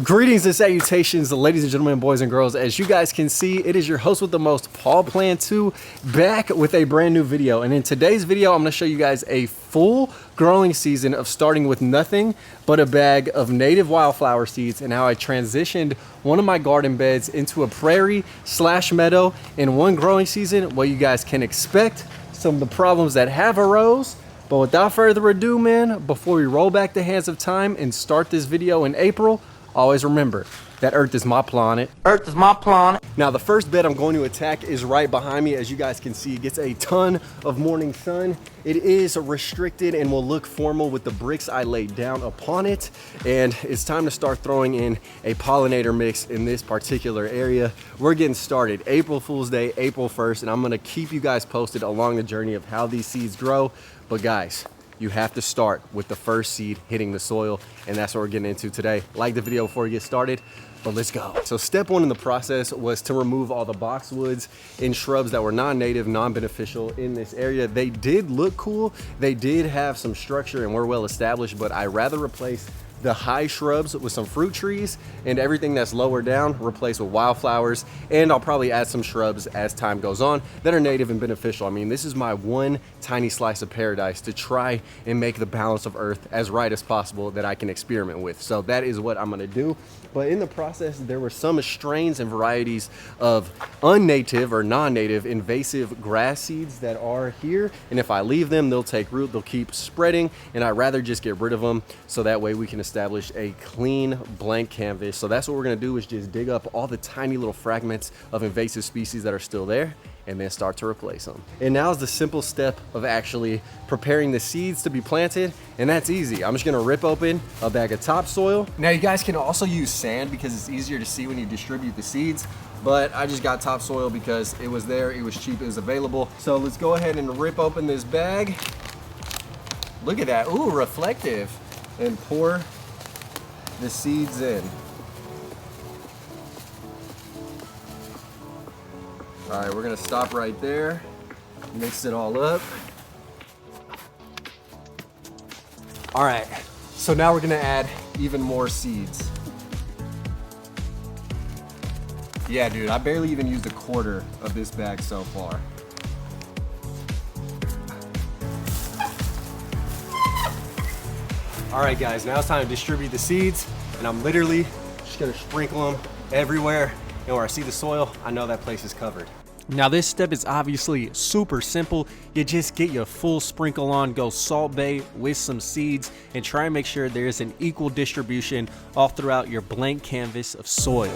Greetings and salutations, ladies and gentlemen, boys and girls. As you guys can see, it is your host with the most, Paul Plantu, back with a brand new video. And in today's video, I'm going to show you guys a full growing season of starting with nothing but a bag of native wildflower seeds and how I transitioned one of my garden beds into a prairie / meadow in one growing season, what you guys can expect, some of the problems that have arose. But without further ado, man, before we roll back the hands of time and start this video in April, always remember that Earth is my planet. Earth is my planet. Now, the first bed I'm going to attack is right behind me. As you guys can see, it gets a ton of morning sun. It is restricted and will look formal with the bricks I laid down upon it. And it's time to start throwing in a pollinator mix in this particular area. We're getting started. April Fool's Day, April 1st, and I'm gonna keep you guys posted along the journey of how these seeds grow. But guys, you have to start with the first seed hitting the soil, and that's what we're getting into today. Like the video before we get started, but let's go. So step one in the process was to remove all the boxwoods and shrubs that were non-native, non-beneficial in this area. They did look cool, they did have some structure and were well established, but I rather replace the high shrubs with some fruit trees, and everything that's lower down replaced with wildflowers. And I'll probably add some shrubs as time goes on that are native and beneficial. I mean, this is my one tiny slice of paradise to try and make the balance of Earth as right as possible that I can experiment with. So that is what I'm gonna do. But in the process, there were some strains and varieties of unnative or non-native invasive grass seeds that are here. And if I leave them, they'll take root, they'll keep spreading. And I'd rather just get rid of them so that way we can establish a clean blank canvas. So that's what we're gonna do, is just dig up all the tiny little fragments of invasive species that are still there and then start to replace them. And now is the simple step of actually preparing the seeds to be planted, and that's easy. I'm just gonna rip open a bag of topsoil. Now you guys can also use sand because it's easier to see when you distribute the seeds, but I just got topsoil because it was there, it was cheap, it was available. So let's go ahead and rip open this bag. Look at that, ooh, reflective. And pour the seeds in. All right, we're gonna stop right there, mix it all up. All right, so now we're gonna add even more seeds. Yeah, dude, I barely even used a quarter of this bag so far. All right, guys, now it's time to distribute the seeds, and I'm literally just gonna sprinkle them everywhere. And where I see the soil, I know that place is covered. Now this step is obviously super simple. You just get your full sprinkle on, go Salt Bae with some seeds, and try and make sure there's an equal distribution all throughout your blank canvas of soil.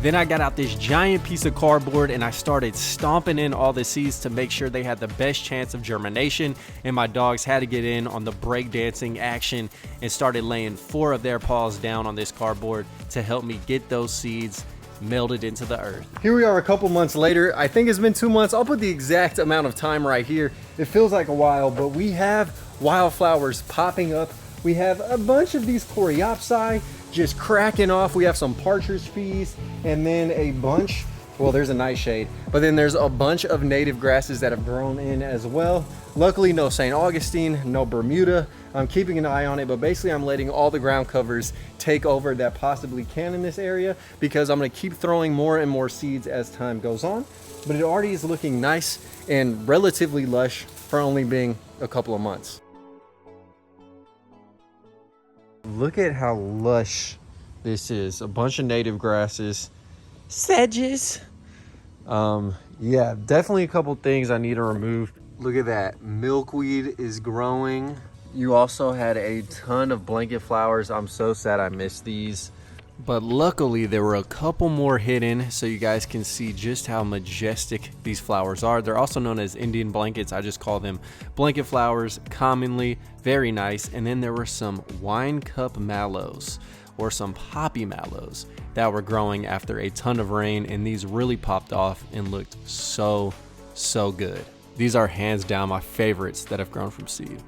Then I got out this giant piece of cardboard and I started stomping in all the seeds to make sure they had the best chance of germination, and my dogs had to get in on the breakdancing action and started laying 4 of their paws down on this cardboard to help me get those seeds melded into the earth. Here we are a couple months later. I think it's been 2 months. I'll put the exact amount of time right here. It feels like a while, but we have wildflowers popping up. We have a bunch of these Coreopsis just cracking off. We have some partridge peas, and then a bunch, well, there's a nightshade, but then there's a bunch of native grasses that have grown in as well. Luckily, no St. Augustine, no Bermuda. I'm keeping an eye on it, but basically I'm letting all the ground covers take over that possibly can in this area, because I'm gonna keep throwing more and more seeds as time goes on. But it already is looking nice and relatively lush for only being a couple of months. Look at how lush this is. A bunch of native grasses, sedges. Yeah, definitely a couple things I need to remove. Look at that, milkweed is growing. You also had a ton of blanket flowers. I'm so sad I missed these. But luckily there were a couple more hidden, so you guys can see just how majestic these flowers are. They're also known as Indian blankets. I just call them blanket flowers commonly. Very nice. And then there were some wine cup mallows, or some poppy mallows, that were growing after a ton of rain, and these really popped off and looked so good. These are hands down my favorites that have grown from seed.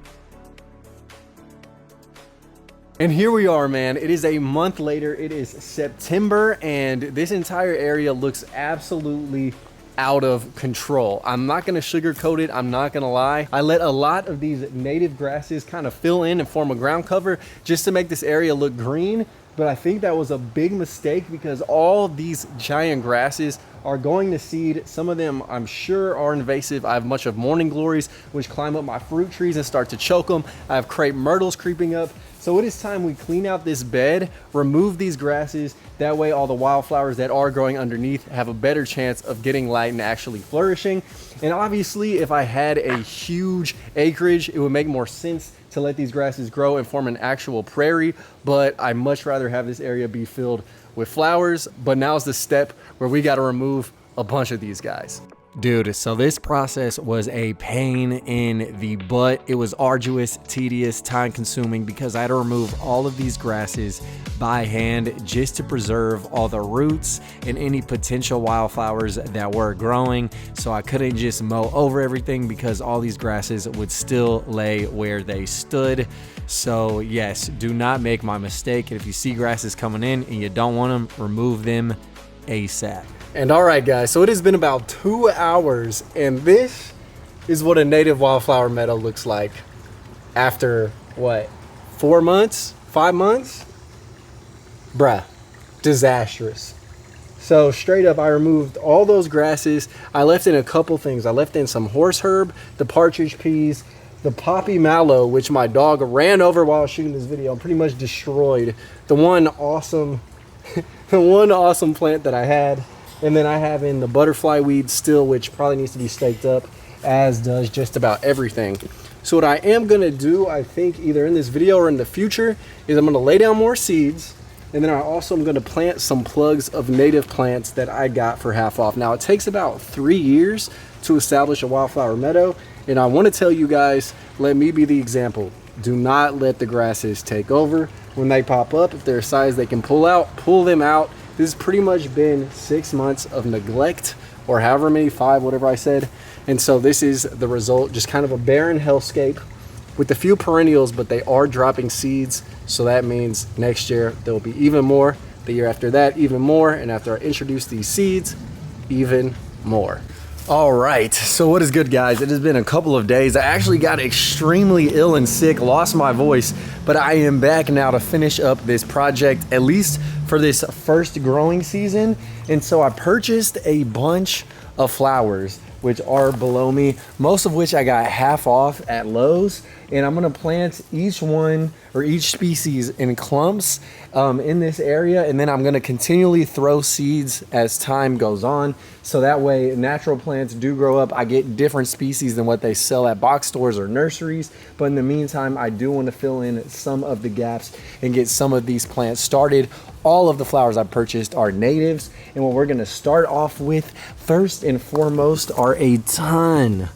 And here we are, man. It is a month later. It is September, and this entire area looks absolutely out of control. I'm not gonna sugarcoat it, I'm not gonna lie. I let a lot of these native grasses kind of fill in and form a ground cover just to make this area look green, but I think that was a big mistake because all these giant grasses are going to seed. Some of them I'm sure are invasive. I have much of morning glories, which climb up my fruit trees and start to choke them. I have crepe myrtles creeping up. So it is time we clean out this bed, remove these grasses. That way all the wildflowers that are growing underneath have a better chance of getting light and actually flourishing. And obviously if I had a huge acreage, it would make more sense to let these grasses grow and form an actual prairie, but I much rather have this area be filled with flowers. But now's the step where we got to remove a bunch of these guys. Dude, so this process was a pain in the butt. It was arduous, tedious, time consuming because I had to remove all of these grasses by hand just to preserve all the roots and any potential wildflowers that were growing. So I couldn't just mow over everything because all these grasses would still lay where they stood. So yes, do not make my mistake. If you see grasses coming in and you don't want them, remove them ASAP. And all right, guys, so it has been about 2 hours, and this is what a native wildflower meadow looks like after, what, 4 months, 5 months? Bruh, disastrous. So straight up, I removed all those grasses. I left in a couple things. I left in some horse herb, the partridge peas, the poppy mallow, which my dog ran over while I was shooting this video and pretty much destroyed. The one awesome plant that I had. And then I have in the butterfly weed still, which probably needs to be staked up, as does just about everything. So what I am gonna do, I think either in this video or in the future, is I'm gonna lay down more seeds, and then I also am gonna plant some plugs of native plants that I got for half off. Now it takes about 3 years to establish a wildflower meadow, and I wanna tell you guys, let me be the example. Do not let the grasses take over. When they pop up, if they're a size they can pull out, pull them out. This has pretty much been 6 months of neglect, or however many, 5, whatever I said. And so this is the result, just kind of a barren hellscape with a few perennials, but they are dropping seeds. So that means next year there'll be even more, the year after that even more, and after I introduce these seeds, even more. All right, so what is good, guys? It has been a couple of days. I actually got extremely ill and sick, lost my voice, but I am back now to finish up this project, at least for this first growing season. And so I purchased a bunch of flowers, which are below me, most of which I got half off at Lowe's. And I'm gonna plant each one or each species in clumps in this area, and then I'm gonna continually throw seeds as time goes on, so that way natural plants do grow up. I get different species than what they sell at box stores or nurseries, but in the meantime I do want to fill in some of the gaps and get some of these plants started. All of the flowers I purchased are natives, and what we're gonna start off with first and foremost are a ton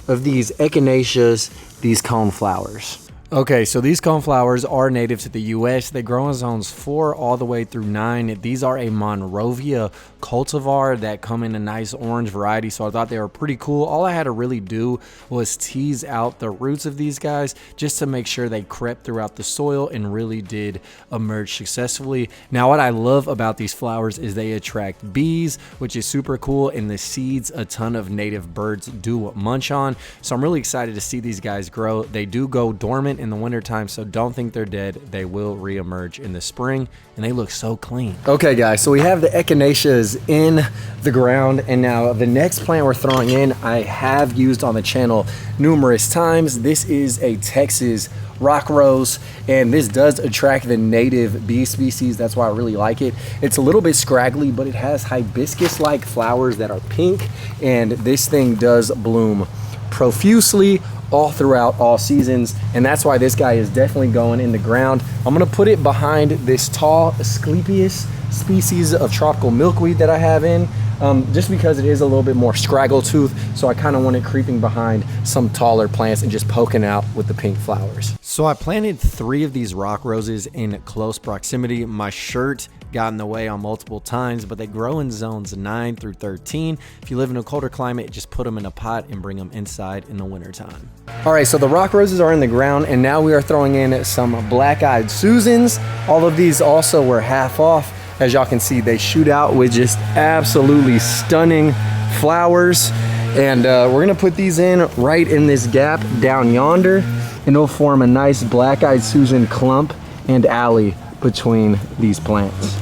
of these echinaceas, these coneflowers. Okay, so these coneflowers are native to the US. They grow in zones 4 all the way through 9. These are a Monrovia cultivar that come in a nice orange variety, so I thought they were pretty cool. All I had to really do was tease out the roots of these guys just to make sure they crept throughout the soil and really did emerge successfully. Now, what I love about these flowers is they attract bees, which is super cool, and the seeds a ton of native birds do munch on. So I'm really excited to see these guys grow. They do go dormant in the wintertime, so don't think they're dead. They will reemerge in the spring, and they look so clean. Okay, guys, so we have the echinaceas in the ground, and now the next plant we're throwing in, I have used on the channel numerous times. This is a Texas rock rose, and this does attract the native bee species. That's why I really like it. It's a little bit scraggly, but it has hibiscus-like flowers that are pink, and this thing does bloom profusely all throughout all seasons, and that's why this guy is definitely going in the ground. I'm gonna put it behind this tall Asclepias species of tropical milkweed that I have in, just because it is a little bit more scraggle tooth, so I kind of want it creeping behind some taller plants and just poking out with the pink flowers. So I planted 3 of these rock roses in close proximity. My shirt got in the way on multiple times, but they grow in zones 9 through 13. If you live in a colder climate, just put them in a pot and bring them inside in the wintertime. All right, so the rock roses are in the ground, and now we are throwing in some black-eyed Susans. All of these also were half off. As y'all can see, they shoot out with just absolutely stunning flowers. And we're gonna put these in right in this gap down yonder, and it'll form a nice black-eyed Susan clump and alley between these plants.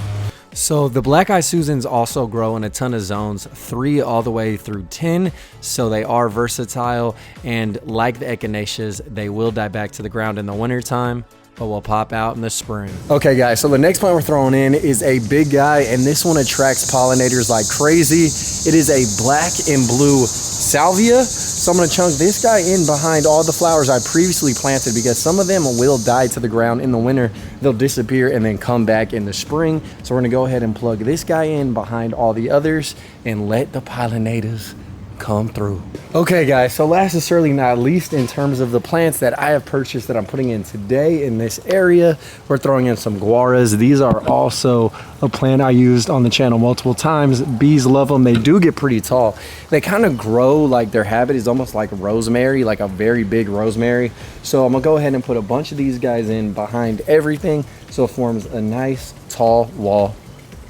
So the black-eyed Susans also grow in a ton of zones, 3 all the way through 10. So they are versatile, and like the echinaceas, they will die back to the ground in the wintertime, but will pop out in the spring. Okay guys, so the next plant we're throwing in is a big guy, and this one attracts pollinators like crazy. It is a black and blue salvia. So I'm gonna chunk this guy in behind all the flowers I previously planted, because some of them will die to the ground in the winter. They'll disappear and then come back in the spring. So we're gonna go ahead and plug this guy in behind all the others and let the pollinators come through. Okay guys, so last and certainly not least, in terms of the plants that I have purchased that I'm putting in today in this area, we're throwing in some guaras. These are also a plant I used on the channel multiple times. Bees love them. They do get pretty tall. They kind of grow like their habit is almost like rosemary, like a very big rosemary. So I'm gonna go ahead and put a bunch of these guys in behind everything, so it forms a nice tall wall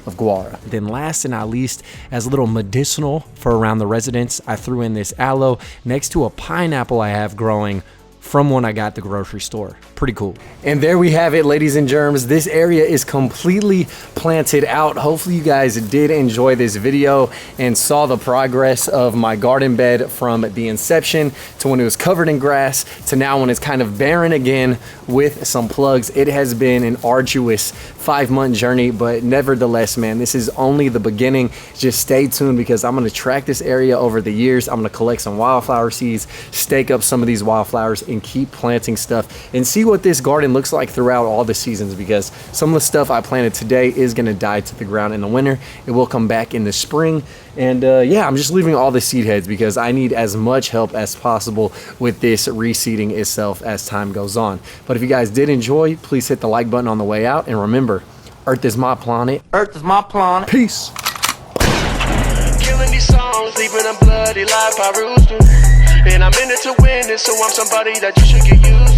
of guara. Then last and not least, as a little medicinal for around the residence, I threw in this aloe next to a pineapple I have growing from when I got at the grocery store. Pretty cool. And there we have it, ladies and germs. This area is completely planted out. Hopefully you guys did enjoy this video and saw the progress of my garden bed from the inception to when it was covered in grass to now when it's kind of barren again with some plugs. It has been an arduous 5-month journey, but nevertheless, man, this is only the beginning. Just stay tuned, because I'm gonna track this area over the years. I'm gonna collect some wildflower seeds, stake up some of these wildflowers, and keep planting stuff and see what this garden looks like throughout all the seasons, because some of the stuff I planted today is gonna die to the ground in the winter. It will come back in the spring. And yeah, I'm just leaving all the seed heads because I need as much help as possible with this reseeding itself as time goes on. But if you guys did enjoy, please hit the like button on the way out. And remember, Earth is my planet. Earth is my planet. Peace. Killing these songs, leaving a bloody life by rooster. And I'm in it to win it, so I'm somebody that you should get used